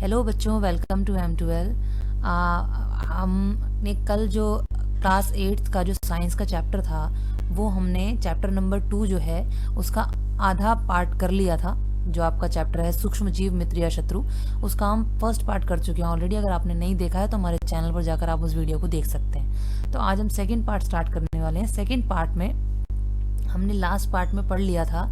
Hello बच्चों, welcome to M12। हमने कल जो क्लास 8 का जो साइंस का चैप्टर था वो हमने चैप्टर नंबर 2 जो है उसका आधा पार्ट कर लिया था। जो आपका चैप्टर है सूक्ष्म जीव मित्र या शत्रु, उसका हम फर्स्ट पार्ट कर चुके हैं ऑलरेडी। अगर आपने नहीं देखा है तो हमारे चैनल पर जाकर आप उस वीडियो को देख सकते हैं। तो आज हम सेकेंड पार्ट स्टार्ट करने वाले हैं। सेकेंड पार्ट में हमने लास्ट पार्ट में पढ़ लिया था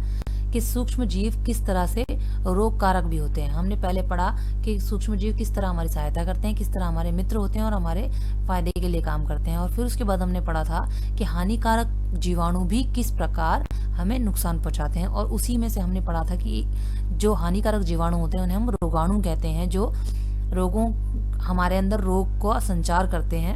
कि सूक्ष्म जीव किस तरह से रोग कारक भी होते हैं। हमने पहले पढ़ा कि सूक्ष्म जीव किस तरह हमारी सहायता करते हैं, किस तरह हमारे मित्र होते हैं और हमारे फायदे के लिए काम करते हैं। और फिर उसके बाद हमने पढ़ा था कि हानिकारक जीवाणु भी किस प्रकार हमें नुकसान पहुंचाते हैं। और उसी में से हमने पढ़ा था कि जो हानिकारक जीवाणु होते हैं उन्हें हम रोगाणु कहते हैं, जो रोगों हमारे अंदर रोग को संचार करते हैं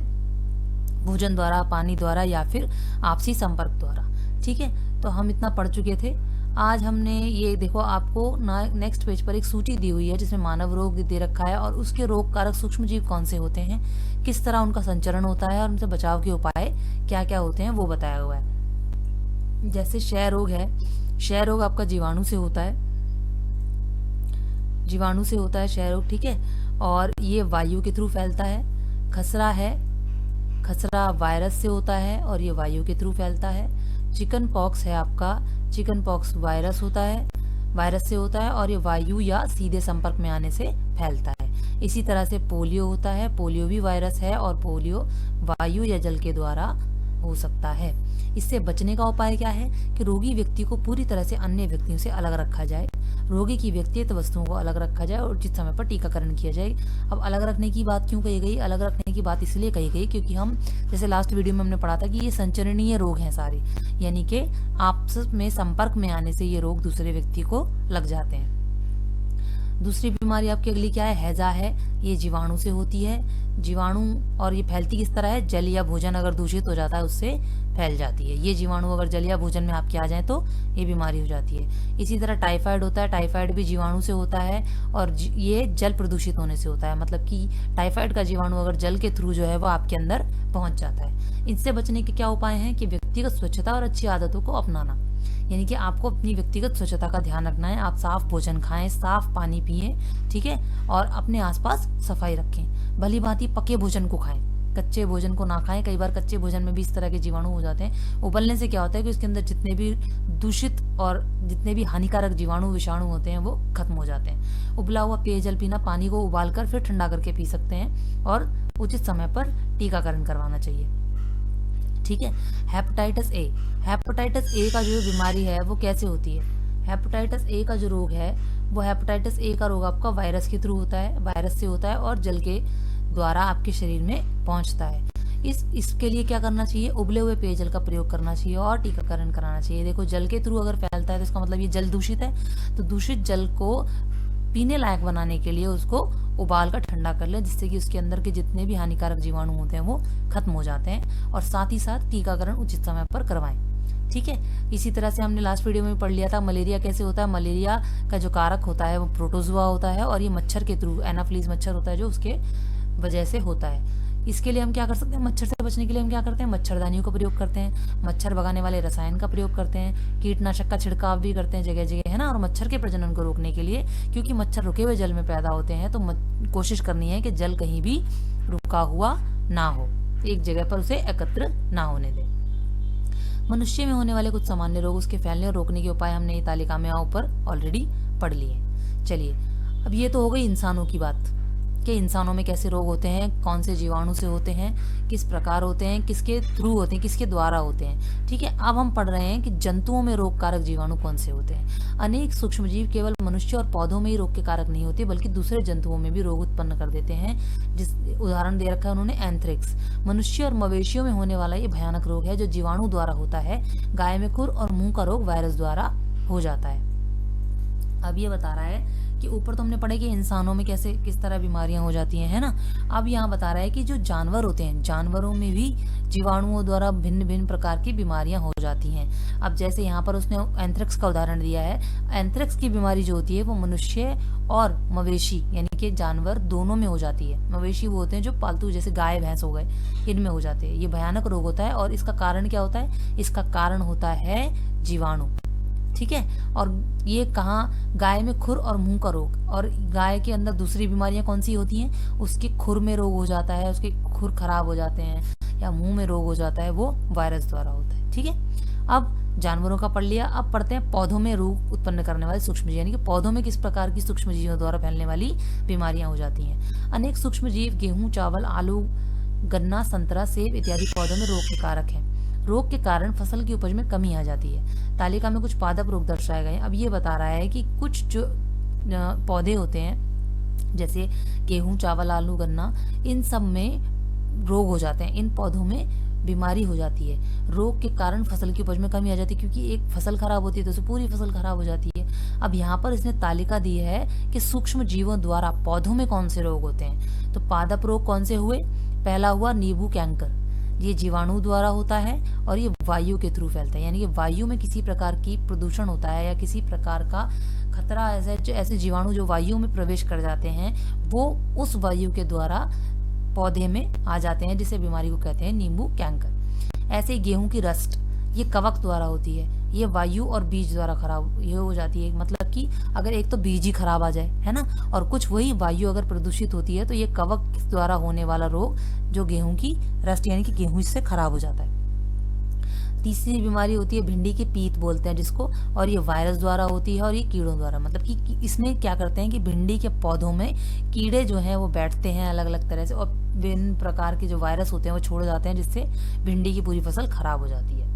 भोजन द्वारा, पानी द्वारा या फिर आपसी संपर्क द्वारा। ठीक है, तो हम इतना पढ़ चुके थे। आज हमने ये देखो, आपको नेक्स्ट पेज पर एक सूची दी हुई है जिसमें मानव रोग दे रखा है और उसके रोग कारक सूक्ष्म जीव कौन से होते हैं, किस तरह उनका संचरण होता है और उनसे बचाव के उपाय क्या क्या होते हैं वो बताया हुआ है। जैसे क्षय रोग है, क्षय रोग आपका जीवाणु से होता है, जीवाणु से होता है क्षय रोग। ठीक है, और ये वायु के थ्रू फैलता है। खसरा है, खसरा वायरस से होता है और ये वायु के थ्रू फैलता है। चिकन पॉक्स है आपका, चिकन पॉक्स वायरस होता है, वायरस से होता है और ये वायु या सीधे संपर्क में आने से फैलता है। इसी तरह से पोलियो होता है, पोलियो भी वायरस है और पोलियो वायु या जल के द्वारा हो सकता है। इससे बचने का उपाय क्या है कि रोगी व्यक्ति को पूरी तरह से अन्य व्यक्तियों से अलग रखा जाए, रोगी की व्यक्तिगत वस्तुओं को अलग रखा जाए और उचित समय पर टीकाकरण किया जाए। अब अलग रखने की बात क्यों कही गई? अलग रखने की बात इसलिए कही गई क्योंकि हम जैसे लास्ट वीडियो में हमने पढ़ा था कि ये संचरणीय रोग हैं सारे, यानी कि आपस में संपर्क में आने से ये रोग दूसरे व्यक्ति को लग जाते हैं। दूसरी बीमारी आपकी अगली क्या है? हैजा है, ये जीवाणु से होती है। जीवाणु, और ये फैलती किस तरह है? जल या भोजन अगर दूषित हो जाता है उससे फैल जाती है। ये जीवाणु अगर जल या भोजन में आपके आ जाए तो ये बीमारी हो जाती है। इसी तरह टाइफाइड होता है, टाइफाइड भी जीवाणु से होता है और ये जल प्रदूषित होने से होता है। मतलब कि टाइफाइड का जीवाणु अगर जल के थ्रू जो है वो आपके अंदर पहुंच जाता है। इनसे बचने के क्या उपाय हैं कि व्यक्तिगत स्वच्छता और अच्छी आदतों को अपनाना, यानी कि आपको अपनी व्यक्तिगत स्वच्छता का ध्यान रखना है। आप साफ भोजन खाएं, साफ पानी पिएं, ठीक है, और अपने आसपास सफाई रखें। भली भांति पके भोजन को खाएं, कच्चे भोजन को ना खाएं। कई बार कच्चे भोजन में भी इस तरह के जीवाणु हो जाते हैं। उबलने से क्या होता है कि उसके अंदर जितने भी दूषित और जितने भी हानिकारक जीवाणु विषाणु होते हैं वो खत्म हो जाते हैं। उबला हुआ पेयजल पीना, पानी को उबालकर फिर ठंडा करके पी सकते हैं और उचित समय पर टीकाकरण करवाना चाहिए। ठीक है। हेपेटाइटिस ए, हेपेटाइटिस ए का जो बीमारी है वो कैसे होती है? हेपेटाइटिस ए का जो रोग है वो हेपेटाइटिस ए का रोग आपका वायरस के थ्रू होता है, वायरस से होता है और जल के द्वारा आपके शरीर में पहुंचता है। इसके लिए क्या करना चाहिए? उबले हुए पेयजल का प्रयोग करना चाहिए और टीकाकरण कराना चाहिए। देखो, जल के थ्रू अगर फैलता है तो इसका मतलब ये जल दूषित है, तो दूषित जल को पीने लायक बनाने के लिए उसको उबाल कर ठंडा कर लें, जिससे कि उसके अंदर के जितने भी हानिकारक जीवाणु होते हैं वो खत्म हो जाते हैं। और साथ ही साथ टीकाकरण उचित समय पर करवाएं। ठीक है। इसी तरह से हमने लास्ट वीडियो में पढ़ लिया था मलेरिया कैसे होता है। मलेरिया का जो कारक होता है वो प्रोटोजुआ होता है और ये मच्छर के थ्रू, एनाफ्लीज मच्छर होता है जो उसके वजह से होता है। इसके लिए हम क्या कर सकते हैं? मच्छर से बचने के लिए हम क्या करते हैं? मच्छरदानियों का प्रयोग करते हैं, मच्छर भगाने वाले रसायन का प्रयोग करते हैं, कीटनाशक का छिड़काव भी करते हैं जगह जगह, है ना। और मच्छर के प्रजनन को रोकने के लिए, क्योंकि मच्छर रुके हुए जल में पैदा होते हैं, तो कोशिश करनी है कि जल कहीं भी रुका हुआ ना हो, एक जगह पर उसे एकत्र ना होने दें। मनुष्य में होने वाले कुछ सामान्य रोग, उसके फैलने और रोकने के उपाय हमने ये तालिका में ऊपर ऑलरेडी पढ़ लिए। चलिए, अब ये तो हो गई इंसानों की बात कि इंसानों में कैसे रोग होते हैं, कौन से जीवाणु से होते हैं, किस प्रकार होते हैं, किसके थ्रू होते हैं, किसके द्वारा होते हैं। ठीक है। अब हम पढ़ रहे हैं कि जंतुओं में रोग कारक जीवाणु कौन से होते हैं। अनेक सूक्ष्मजीव केवल मनुष्य और पौधों में ही रोग के कारक नहीं होते, बल्कि दूसरे जंतुओं में भी रोग उत्पन्न कर देते हैं। जिस उदाहरण दे रखा है उन्होंने एंथ्रेक्स। मनुष्य और मवेशियों में होने वाला ये भयानक रोग है जो जीवाणु द्वारा होता है। गाय में खुर और मुंह का रोग वायरस द्वारा हो जाता है। अब ये बता रहा है कि ऊपर तो हमने पढ़े कि इंसानों में कैसे किस तरह बीमारियां हो जाती हैं, है ना। अब यहाँ बता रहा है कि जो जानवर होते हैं, जानवरों में भी जीवाणुओं द्वारा भिन्न भिन्न प्रकार की बीमारियां हो जाती हैं। अब जैसे यहाँ पर उसने एंथ्रेक्स का उदाहरण दिया है। एंथ्रेक्स की बीमारी जो होती है वो मनुष्य और मवेशी यानी कि जानवर दोनों में हो जाती है। मवेशी वो होते हैं जो पालतू, जैसे गाय भैंस हो गए, इनमें हो जाते हैं। ये भयानक रोग होता है और इसका कारण क्या होता है? इसका कारण होता है जीवाणु। ठीक है। और ये कहाँ, गाय में खुर और मुंह का रोग, और गाय के अंदर दूसरी बीमारियां कौन सी होती हैं, उसके खुर में रोग हो जाता है, उसके खुर खराब हो जाते हैं, या मुंह में रोग हो जाता है, वो वायरस द्वारा होता है। ठीक है, अब जानवरों का पढ़ लिया, अब पढ़ते हैं पौधों में रोग उत्पन्न करने वाले सूक्ष्मजीव, यानी कि पौधों में किस प्रकार की सूक्ष्मजीवों द्वारा फैलने वाली बीमारियां हो जाती हैं। अनेक सूक्ष्मजीव गेहूं, चावल, आलू, गन्ना, संतरा, सेब इत्यादि पौधों में रोग के कारक हैं। रोग के कारण फसल की उपज में कमी आ जाती है। तालिका में कुछ पादप रोग दर्शाए गए हैं। अब ये बता रहा है कि कुछ जो पौधे होते हैं, जैसे गेहूं, चावल, आलू, गन्ना, इन सब में रोग हो जाते हैं, इन पौधों में बीमारी हो जाती है। रोग के कारण फसल की उपज में कमी आ जाती है, क्योंकि एक फसल खराब होती है तो उससे पूरी फसल खराब हो जाती है। अब यहाँ पर इसने तालिका दी है कि सूक्ष्म जीवों द्वारा पौधों में कौन से रोग होते हैं। तो पादप रोग कौन से हुए, पहला हुआ नींबू कैंकर, ये जीवाणु द्वारा होता है और ये वायु के थ्रू फैलता है, यानी कि वायु में किसी प्रकार की प्रदूषण होता है या किसी प्रकार का खतरा, ऐसे जीवाणु जो वायु में प्रवेश कर जाते हैं, वो उस वायु के द्वारा पौधे में आ जाते हैं, जिसे बीमारी को कहते हैं नींबू कैंकर। ऐसे ही गेहूं की रस्ट, ये कवक द्वारा होती है, ये वायु और बीज द्वारा खराब ये हो जाती है। मतलब कि अगर एक तो बीज ही खराब आ जाए, है ना, और कुछ वही वायु अगर प्रदूषित होती है, तो ये कवक द्वारा होने वाला रोग जो गेहूं की रस्ट, यानी कि गेहूं इससे खराब हो जाता है। तीसरी बीमारी होती है भिंडी की पीत बोलते हैं जिसको, और ये वायरस द्वारा होती है और ये कीड़ों द्वारा। मतलब कि इसमें क्या करते हैं कि भिंडी के पौधों में कीड़े जो हैं वो बैठते हैं अलग अलग तरह से, और विभिन्न प्रकार के जो वायरस होते हैं वो छोड़ जाते हैं, जिससे भिंडी की पूरी फसल खराब हो जाती है।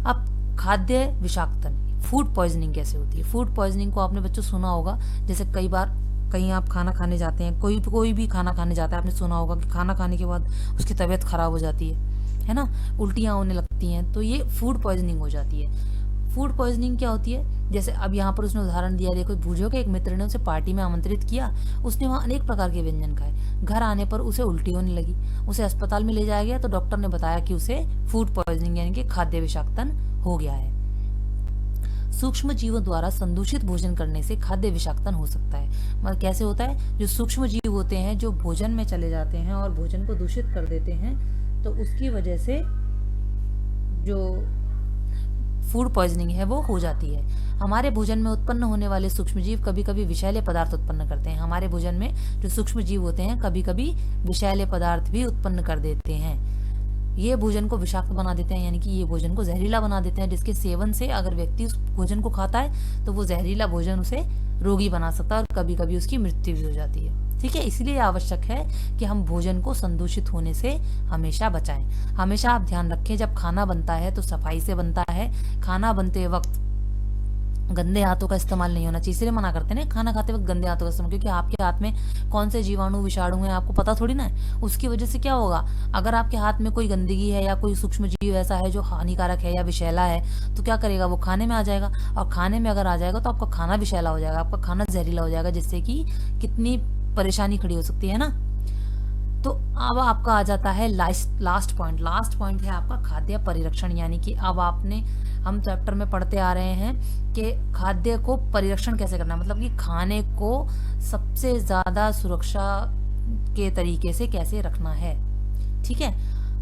अब खाद्य विषाक्तन, फूड पॉइजनिंग कैसे होती है। फूड पॉइजनिंग को आपने बच्चों सुना होगा, जैसे कई बार कहीं आप खाना खाने जाते हैं, कोई भी खाना खाने जाता है, आपने सुना होगा कि खाना खाने के बाद उसकी तबीयत खराब हो जाती है ना, उल्टियाँ होने लगती हैं, तो ये फूड पॉइजनिंग हो जाती है। फूड पॉइजनिंग क्या होती है, जैसे अब यहाँ पर उसने उदाहरण दिया, देखो भूजो के एक मित्र ने उसे पार्टी में आमंत्रित किया, उसने वहाँ अनेक प्रकार के व्यंजन खाए, घर आने पर उसे उल्टी होने लगी, उसे अस्पताल में ले जाया गया, तो डॉक्टर ने बताया कि उसे फूड पॉइजनिंग यानी कि खाद्य विषाक्तन हो गया है। सूक्ष्म जीवों द्वारा संदूषित भोजन करने से खाद्य विषाक्तन हो सकता है। मतलब कैसे होता है, जो सूक्ष्म जीव होते हैं जो भोजन में चले जाते हैं और भोजन को दूषित कर देते हैं, तो उसकी वजह से जो फूड पॉइजनिंग है वो हो जाती है। हमारे भोजन में उत्पन्न होने वाले सूक्ष्मजीव कभी कभी विषैले पदार्थ उत्पन्न करते हैं। हमारे भोजन में जो सूक्ष्म जीव होते हैं कभी कभी विषैले पदार्थ भी उत्पन्न कर देते हैं। ये भोजन को विषाक्त बना देते हैं, यानी कि ये भोजन को जहरीला बना देते हैं, जिसके सेवन से अगर व्यक्ति उस भोजन को खाता है तो वो जहरीला भोजन उसे रोगी बना सकता है और कभी कभी उसकी मृत्यु भी हो जाती है। ठीक है, इसलिए आवश्यक है कि हम भोजन को संदूषित होने से हमेशा बचाएं। हमेशा आप ध्यान रखें, जब खाना बनता है तो सफाई से बनता है। खाना बनते वक्त गंदे हाथों का इस्तेमाल नहीं होना चाहिए, इसलिए मना करते हैं ना खाना खाते वक्त गंदे हाथों का इस्तेमाल, क्योंकि आपके हाथ में कौन से जीवाणु विषाणु हैं आपको पता थोड़ी ना है। उसकी वजह से क्या होगा, अगर आपके हाथ में कोई गंदगी है या कोई सूक्ष्म जीव ऐसा है जो हानिकारक है या विषैला है, तो क्या करेगा, वो खाने में आ जाएगा, और खाने में अगर आ जाएगा तो आपका खाना विषैला हो जाएगा, आपका खाना जहरीला हो जाएगा, जिससे कि कितनी परेशानी खड़ी हो सकती है ना। तो अब आपका आ जाता है लास्ट पॉइंट। लास्ट पॉइंट है आपका खाद्य परिरक्षण, यानी कि अब हम चैप्टर में पढ़ते आ रहे हैं कि खाद्य को परिरक्षण कैसे करना है, मतलब कि खाने को सबसे ज्यादा सुरक्षा के तरीके से कैसे रखना है। ठीक है,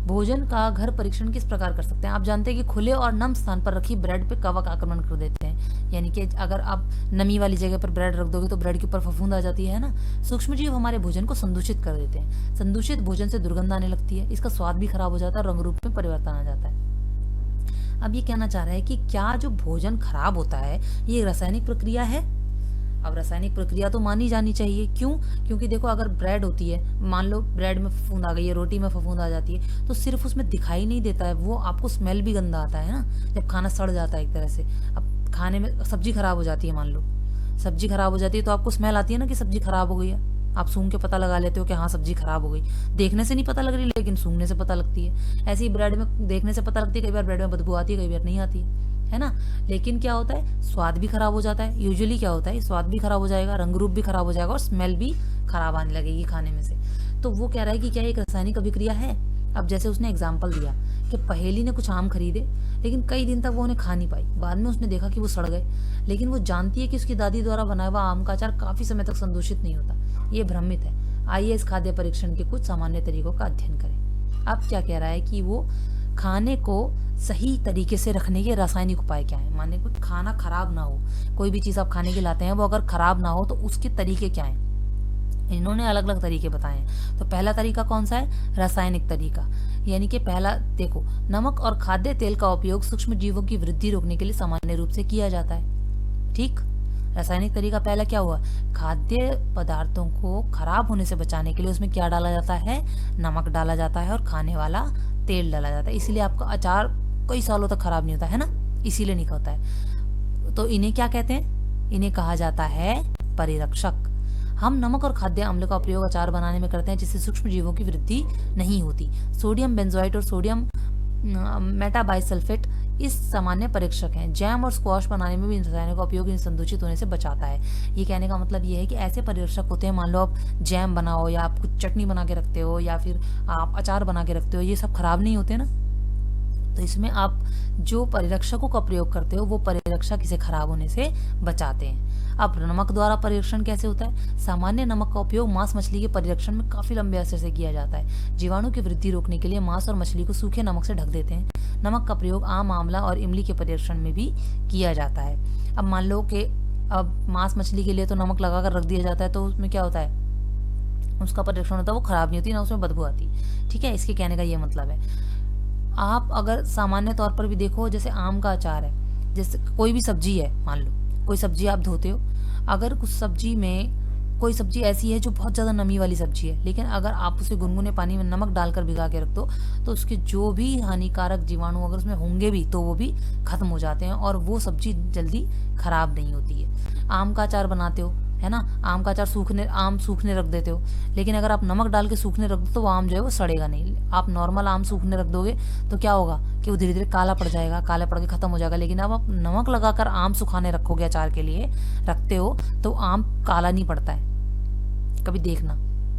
भोजन का घर परीक्षण किस प्रकार कर सकते हैं। आप जानते हैं कि खुले और नम स्थान पर रखी ब्रेड पे कवक आक्रमण कर देते हैं, यानी कि अगर आप नमी वाली जगह पर ब्रेड रख दोगे तो ब्रेड के ऊपर फफूंद आ जाती है ना। सूक्ष्मजीव हमारे भोजन को संदूषित कर देते हैं। संदूषित भोजन से दुर्गंध आने लगती है, इसका स्वाद भी खराब हो जाता है, रंग रूप में परिवर्तन आ जाता है। अब ये कहना चाह रहा है कि क्या जो भोजन खराब होता है ये रासायनिक प्रक्रिया है। अब रासायनिक प्रक्रिया तो मानी जानी चाहिए, क्यों, क्योंकि देखो अगर ब्रेड होती है, मान लो ब्रेड में फफूंद आ गई है, रोटी में फफूंद आ जाती है, तो सिर्फ उसमें दिखाई नहीं देता है, वो आपको स्मेल भी गंदा आता है ना, जब खाना सड़ जाता है एक तरह से। अब खाने में सब्जी खराब हो जाती है, मान लो सब्जी खराब हो जाती है, तो आपको स्मेल आती है ना कि सब्जी खराब हो गई है, आप सूंघ के पता लगा लेते हो कि हाँ सब्जी खराब हो गई। देखने से नहीं पता लग रही, लेकिन सूंघने से पता लगती है। ऐसे ही ब्रेड में देखने से पता लगती है, कई बार ब्रेड में बदबू आती है, कई बार नहीं आती है ना। लेकिन क्या होता है, स्वाद भी खराब हो जाता है। यूजुअली क्या होता है, स्वाद भी खराब हो जाएगा, रंग रूप भी खराब हो जाएगा और स्मेल भी खराब आने लगेगी खाने में से। तो वो कह रहा है कि क्या एक रासायनिक अभिक्रिया है। अब जैसे उसने एग्जाम्पल दिया कि पहेली ने कुछ आम खरीदे, लेकिन कई दिन तक वो उन्हें खा नहीं पाई, बाद में उसने देखा कि वो सड़ गए, लेकिन वो जानती है कि उसकी दादी द्वारा बनाया हुआ आम का अचार काफी समय तक संदूषित नहीं होता, ये भ्रमित है। आइए इस खाद्य परीक्षण के कुछ सामान्य तरीकों का अध्ययन करें। अब क्या कह रहा है कि वो खाने को सही तरीके से रखने के रासायनिक उपाय क्या हैं? माने कोई खाना खराब ना हो, कोई भी चीज़ आप खाने के लाते हैं वो अगर खराब ना हो तो उसके तरीके क्या हैं? इन्होंने अलग अलग तरीके बताए हैं। तो पहला तरीका कौन सा है? रासायनिक तरीका। यानी कि पहला देखो, नमक और खाद्य तेल का उपयोग सूक्ष्म जीवों की वृद्धि रोकने के लिए सामान्य रूप से किया जाता है। ठीक, रासायनिक तरीका पहला क्या हुआ? खाद्य पदार्थों को खराब होने से बचाने के लिए उसमें क्या डाला जाता है? नमक डाला जाता है और खाने वाला तेल डाला जाता है। इसीलिए आपका अचार कई सालों तक खराब नहीं होता है ना, इसीलिए नहीं होता है। तो इन्हें क्या कहते हैं? इन्हें कहा जाता है परिरक्षक। हम नमक और खाद्य अम्ल का प्रयोग अचार बनाने में करते हैं जिससे सूक्ष्म जीवों की वृद्धि नहीं होती। सोडियम बेंजोएट और सोडियम मेटाबाइसल्फेट इस सामान्य परीक्षक हैं। जैम और स्क्वाश बनाने में भी इन रसायनों का उपयोग इन संदूषित होने से बचाता है। ये कहने का मतलब ये है कि ऐसे परीक्षक होते हैं, मान लो आप जैम बनाओ या आप कुछ चटनी बना के रखते हो या फिर आप अचार बना के रखते हो, ये सब खराब नहीं होते ना। तो इसमें आप जो परिरक्षकों का प्रयोग करते हो वो परिरक्षक इसे खराब होने से बचाते हैं। अब नमक द्वारा परिरक्षण कैसे होता है? सामान्य नमक का उपयोग मांस मछली के परिरक्षण में काफी लंबे अरसे से किया जाता है। जीवाणु की वृद्धि रोकने के लिए मांस और मछली को सूखे नमक से ढक देते हैं। नमक का प्रयोग आम, आंवला और इमली के परिरक्षण में भी किया जाता है। अब मान लो कि अब मांस मछली के लिए तो नमक लगाकर रख दिया जाता है, तो उसमें क्या होता है? उसका परिरक्षण होता है, वो खराब नहीं होती ना उसमें बदबू आती। ठीक है, इसके कहने का ये मतलब है। आप अगर सामान्य तौर पर भी देखो, जैसे आम का अचार है, जैसे कोई भी सब्जी है, मान लो कोई सब्जी आप धोते हो, अगर कुछ सब्जी में कोई सब्जी ऐसी है जो बहुत ज़्यादा नमी वाली सब्जी है, लेकिन अगर आप उसे गुनगुने पानी में नमक डालकर भिगा के रख दो तो उसके जो भी हानिकारक जीवाणु अगर उसमें होंगे भी तो वो भी खत्म हो जाते हैं और वो सब्जी जल्दी खराब नहीं होती है। आम का अचार बनाते हो, है ना, आम का अचार आम सूखने रख देते हो, लेकिन अगर आप नमक डाल के सूखने रख दो तो वो आम जो है वो सड़ेगा नहीं। आप नॉर्मल आम सूखने रख दोगे तो क्या होगा कि वो धीरे धीरे काला पड़ जाएगा, काला पड़ के खत्म हो जाएगा। लेकिन अब आप नमक लगाकर आम सुखाने रखोगे, अचार के लिए रखते हो, तो आम काला नहीं पड़ता है, कभी देखना।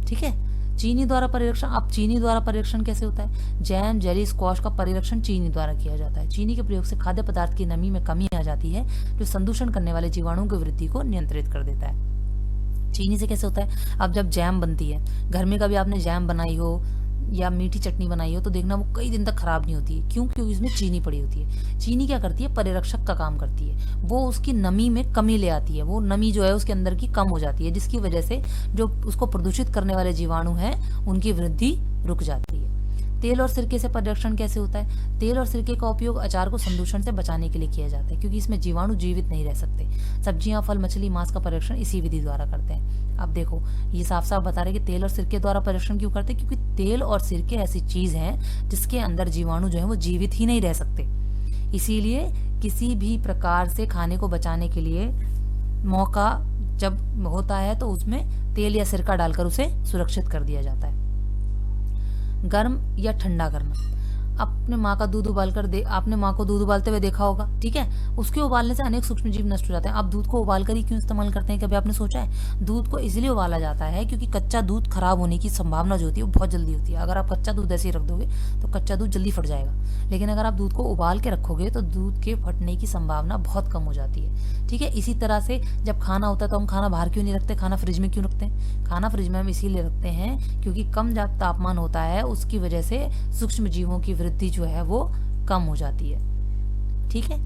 ठीक है, चीनी द्वारा परिरक्षण। अब चीनी द्वारा परिरक्षण कैसे होता है? जैम, जेली, स्क्वाश का परिरक्षण चीनी द्वारा किया जाता है। चीनी के प्रयोग से खाद्य पदार्थ की नमी में कमी आ जाती है जो संदूषण करने वाले जीवाणुओं की वृद्धि को नियंत्रित कर देता है। चीनी से कैसे होता है? अब जब जैम बनती है, घर में कभी आपने जैम बनाई हो या मीठी चटनी बनाई हो तो देखना वो कई दिन तक खराब नहीं होती है। क्यों? क्योंकि इसमें चीनी पड़ी होती है। चीनी क्या करती है? परिरक्षक का काम करती है। वो उसकी नमी में कमी ले आती है, वो नमी जो है उसके अंदर की कम हो जाती है, जिसकी वजह से जो उसको प्रदूषित करने वाले जीवाणु हैं उनकी वृद्धि रुक जाती है। तेल और सिरके से परिरक्षण कैसे होता है? तेल और सिरके का उपयोग अचार को संदूषण से बचाने के लिए किया जाता है क्योंकि इसमें जीवाणु जीवित नहीं रह सकते। सब्जियां, फल, मछली, मांस का परिरक्षण इसी विधि द्वारा करते हैं। अब देखो, ये साफ साफ बता रहे कि तेल और सिरके द्वारा परिरक्षण क्यों करते हैं? क्योंकि तेल और सिरके ऐसी चीज है जिसके अंदर जीवाणु जो है वो जीवित ही नहीं रह सकते। इसीलिए किसी भी प्रकार से खाने को बचाने के लिए मौका जब होता है तो उसमें तेल या सिरका डालकर उसे सुरक्षित कर दिया जाता है। गर्म या ठंडा करना। आपने माँ का दूध आपने माँ को दूध उबालते हुए देखा होगा, ठीक है। उसके उबालने से अनेक सूक्ष्म जीव नष्ट हो जाते हैं। आप दूध को उबाल कर ही क्यों इस्तेमाल करते हैं, कभी आपने सोचा है? दूध को इसलिए उबाला जाता है क्योंकि कच्चा दूध खराब होने की संभावना जो होती है वो बहुत जल्दी होती है। अगर आप कच्चा दूध ऐसे ही रख दोगे तो कच्चा दूध जल्दी फट जाएगा, लेकिन अगर आप दूध को उबाल के रखोगे तो दूध के फटने की संभावना बहुत कम हो जाती है, ठीक है। इसी तरह से जब खाना होता है तो हम खाना बाहर क्यों नहीं रखते, खाना फ्रिज में क्यों रखते हैं? खाना फ्रिज में हम इसीलिए रखते हैं क्योंकि कम जब तापमान होता है उसकी वजह से सूक्ष्म जीवों की वृद्धि जो है वो कम हो जाती है, ठीक है।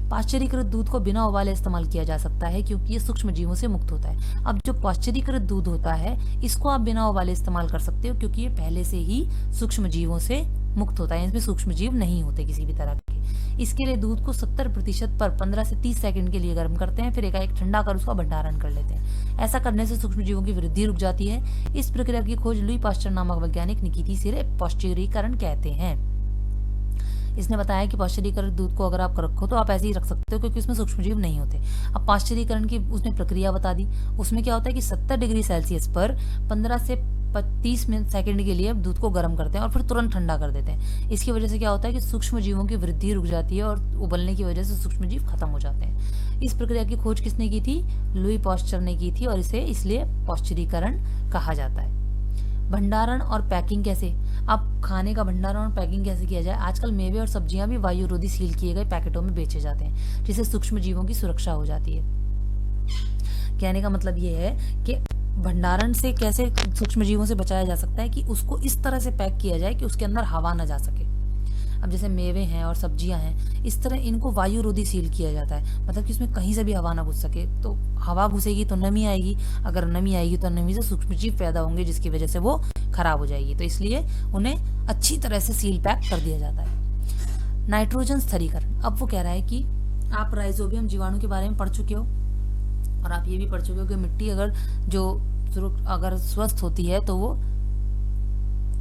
पाश्चरीकृत दूध को बिना उबाले इस्तेमाल किया जा सकता है क्योंकि ये सूक्ष्म जीवों से मुक्त होता है। अब जो पाश्चरीकृत दूध होता है इसको आप बिना उबाले इस्तेमाल कर सकते हो क्योंकि ये पहले से ही सूक्ष्म जीवों से मुक्त होता है, इसमें सूक्ष्म जीव नहीं होते किसी भी तरह के। इसके लिए दूध को 70% पर 15 से 30 सेकंड के लिए गर्म करते हैं, फिर एकाएक ठंडा कर उसका भंडारण कर लेते हैं। ऐसा करने से सूक्ष्म जीवों की वृद्धि रुक जाती है। इस प्रक्रिया की खोज लुई पाश्चर नामक वैज्ञानिक ने की थी, इसे पाश्चरीकरण कहते हैं। इसने बताया कि पाश्चरीकृत दूध को अगर आप रखो तो आप ऐसे ही रख सकते हो क्योंकि उसमें सूक्ष्मजीव नहीं होते। अब पाश्चरीकरण की उसने प्रक्रिया बता दी। उसमें क्या होता है कि 70 डिग्री सेल्सियस पर 15 से 30 मिनट सेकंड के लिए दूध को गर्म करते हैं और फिर तुरंत ठंडा कर देते हैं। इसकी वजह से क्या होता है कि सूक्ष्म जीवों की वृद्धि रुक जाती है और उबलने की वजह से सूक्ष्म जीव खत्म हो जाते हैं। इस प्रक्रिया की खोज किसने की थी? लुई पाश्चर ने की थी और इसे इसलिए पाश्चरीकरण कहा जाता है। भंडारण और पैकिंग कैसे? अब खाने का भंडारण और पैकिंग कैसे किया जाए? आजकल मेवे और सब्जियां भी वायुरोधी सील किए गए पैकेटों में बेचे जाते हैं जिससे सूक्ष्म जीवों की सुरक्षा हो जाती है। कहने का मतलब ये है कि भंडारण से कैसे सूक्ष्म जीवों से बचाया जा सकता है कि उसको इस तरह से पैक किया जाए कि उसके अंदर हवा न जा सके। अब जैसे मेवे हैं और सब्जियां हैं, इस तरह इनको वायुरोधी सील किया जाता है, मतलब कि इसमें कहीं से भी हवा ना घुस सके। तो हवा घुसेगी तो नमी आएगी, अगर नमी आएगी तो नमी से सूक्ष्मजीव पैदा होंगे जिसकी वजह से वो खराब हो जाएगी। तो इसलिए उन्हें अच्छी तरह से सील पैक कर दिया जाता है। नाइट्रोजन स्थिरीकरण, अब वो कह रहा है कि आप राइजोबियम जीवाणु के बारे में पढ़ चुके हो और आप ये भी पढ़ चुके हो कि मिट्टी अगर स्वस्थ होती है तो वो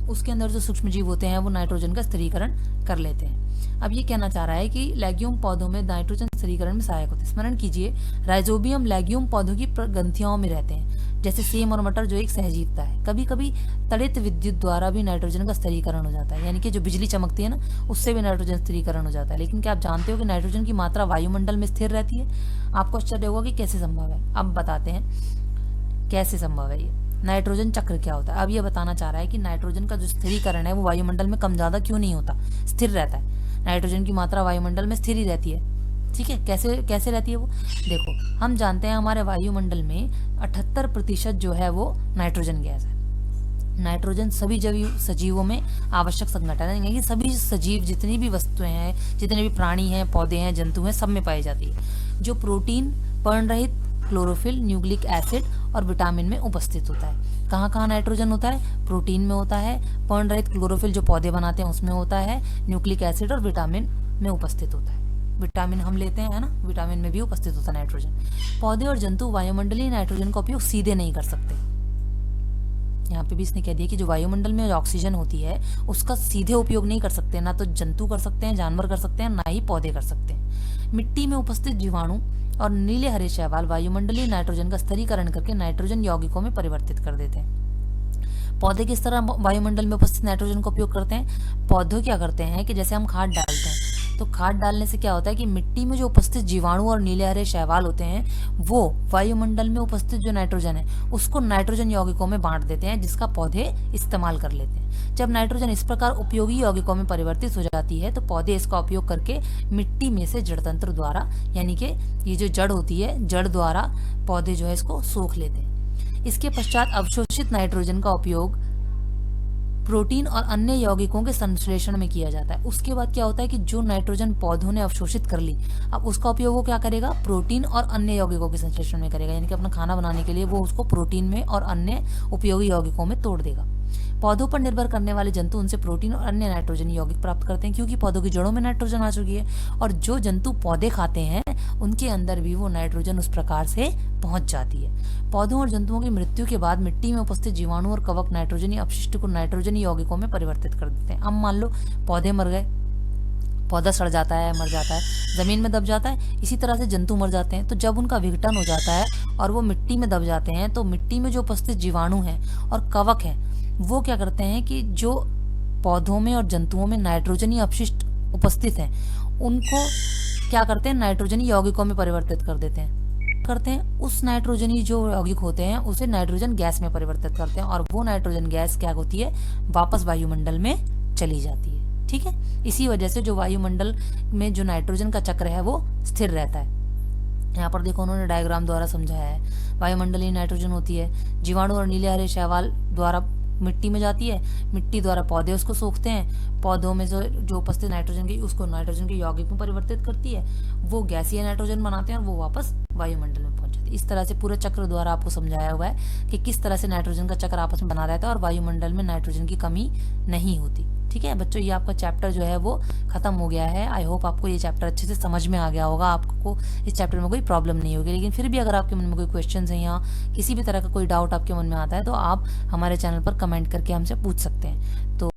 उसके अंदर जो सूक्ष्मजीव होते हैं वो नाइट्रोजन का स्थिरीकरण कर लेते हैं। अब ये कहना चाह रहा है कि लेग्यूम पौधों में नाइट्रोजन स्थिरीकरण में सहायक होते हैं। स्मरण कीजिए, राइजोबियम लेग्यूम पौधों की ग्रंथियों में रहते हैं, जैसे सेम और मटर जो एक सहजीवता है। कभी कभी तड़ित विद्युत द्वारा भी नाइट्रोजन का स्थिरीकरण हो जाता है, यानी कि जो बिजली चमकती है ना, उससे भी नाइट्रोजन स्थिरीकरण हो जाता है। लेकिन क्या आप जानते हो कि नाइट्रोजन की मात्रा वायुमंडल में स्थिर रहती है? आपको आश्चर्य होगा कि कैसे संभव है। अब बताते हैं कैसे संभव है ये। नाइट्रोजन चक्र क्या होता है? अब ये बताना चाह रहा है कि नाइट्रोजन का जो स्थिरीकरण है वो वायुमंडल में कम ज्यादा क्यों नहीं होता, स्थिर रहता है। नाइट्रोजन की मात्रा वायुमंडल में स्थिर ही रहती है। ठीक है, कैसे रहती है वो? देखो, हम जानते हैं हमारे वायुमंडल में 78% जो है वो नाइट्रोजन गैस है। नाइट्रोजन सभी सजीवों में आवश्यक संघटन है, यानी कि सभी सजीव जितनी भी वस्तुएं हैं, जितने भी प्राणी हैं, पौधे हैं, जंतु हैं, सब में पाई जाती है। जो प्रोटीन, पर्णरहित क्लोरोफिल, न्यूक्लिक एसिड और विटामिन में उपस्थित होता है। कहाँ कहाँ नाइट्रोजन होता है? प्रोटीन में होता है, पर्णरहित क्लोरोफिल जो पौधे बनाते हैं उसमें होता है, न्यूक्लिक एसिड और विटामिन में उपस्थित होता है। विटामिन हम लेते हैं, है ना, विटामिन में भी उपस्थित होता है नाइट्रोजन। पौधे और जंतु वायुमंडलीय नाइट्रोजन का उपयोग सीधे नहीं कर सकते। यहाँ पे भी इसने कह दिया कि जो वायुमंडल में ऑक्सीजन होती है उसका सीधे उपयोग नहीं कर सकते, ना तो जंतु कर सकते हैं, जानवर कर सकते हैं, ना ही पौधे कर सकते हैं। मिट्टी में उपस्थित जीवाणु और नीले हरे शैवाल वायुमंडलीय नाइट्रोजन का स्थिरीकरण करके नाइट्रोजन यौगिकों में परिवर्तित कर देते हैं। पौधे किस तरह वायुमंडल में उपस्थित नाइट्रोजन का उपयोग करते हैं? पौधे क्या करते हैं कि जैसे हम खाद डालते हैं, तो खाद डालने से क्या होता है कि मिट्टी में जो उपस्थित जीवाणु और नीले हरे शैवाल होते हैं वो वायुमंडल में उपस्थित जो नाइट्रोजन है उसको नाइट्रोजन यौगिकों में बांट देते हैं, जिसका पौधे इस्तेमाल कर लेते हैं। जब नाइट्रोजन इस प्रकार उपयोगी यौगिकों में परिवर्तित हो जाती है तो पौधे इसका उपयोग करके मिट्टी में से जड़तंत्र द्वारा, यानी कि ये जो जड़ होती है, जड़ द्वारा पौधे जो है इसको सोख लेते हैं। इसके पश्चात अवशोषित नाइट्रोजन का उपयोग प्रोटीन और अन्य यौगिकों के संश्लेषण में किया जाता है। उसके बाद क्या होता है कि जो नाइट्रोजन पौधों ने अवशोषित कर ली, अब उसका उपयोग वो क्या करेगा? प्रोटीन और अन्य यौगिकों के संश्लेषण में करेगा, यानी कि अपना खाना बनाने के लिए वो उसको प्रोटीन में और अन्य उपयोगी यौगिकों में तोड़ देगा। पौधों पर निर्भर करने वाले जंतु उनसे प्रोटीन और अन्य नाइट्रोजन यौगिक प्राप्त करते हैं, क्योंकि पौधों की जड़ों में नाइट्रोजन आ चुकी है। और जो जंतु पौधे खाते हैं उनके अंदर भी वो नाइट्रोजन उस प्रकार से पहुंच जाती है। पौधों और जंतुओं की मृत्यु के बाद मिट्टी में उपस्थित जीवाणु और कवक नाइट्रोजन अपशिष्ट को नाइट्रोजन यौगिकों में परिवर्तित कर देते हैं। अब मान लो पौधे मर गए, पौधा सड़ जाता है, मर जाता है, जमीन में दब जाता है, इसी तरह से जंतु मर जाते हैं। तो जब उनका विघटन हो जाता है और वो मिट्टी में दब जाते हैं तो मिट्टी में जो उपस्थित जीवाणु हैं और कवक हैं वो क्या करते हैं कि जो पौधों में और जंतुओं में नाइट्रोजनी अपशिष्ट उपस्थित हैं उनको क्या करते हैं? नाइट्रोजनी यौगिकों में परिवर्तित कर देते हैं। उस नाइट्रोजनी जो यौगिक होते हैं उसे नाइट्रोजन गैस में परिवर्तित करते हैं और वो नाइट्रोजन गैस क्या होती है? वापस वायुमंडल में चली जाती है। ठीक है, इसी वजह से जो वायुमंडल में जो नाइट्रोजन का चक्र है वो स्थिर रहता है। यहाँ पर देखो उन्होंने डायग्राम द्वारा समझाया है। वायुमंडलीय नाइट्रोजन होती है, जीवाणु और नीले हरे शैवाल द्वारा मिट्टी में जाती है, मिट्टी द्वारा पौधे उसको सोखते हैं, पौधों में जो उपस्थित नाइट्रोजन की उसको नाइट्रोजन के यौगिक में परिवर्तित करती है, वो गैसीय नाइट्रोजन बनाते हैं और वो वापस वायुमंडल में पहुंच जाती है। इस तरह से पूरे चक्र द्वारा आपको समझाया हुआ है कि किस तरह से नाइट्रोजन का चक्र आपस में बना रहता है और वायुमंडल में नाइट्रोजन की कमी नहीं होती। ठीक है बच्चों, ये आपका चैप्टर जो है वो खत्म हो गया है। आई होप आपको ये चैप्टर अच्छे से समझ में आ गया होगा, आपको इस चैप्टर में कोई प्रॉब्लम नहीं होगी। लेकिन फिर भी अगर आपके मन में कोई क्वेश्चन है या किसी भी तरह का कोई डाउट आपके मन में आता है तो आप हमारे चैनल पर कमेंट करके हमसे पूछ सकते हैं। तो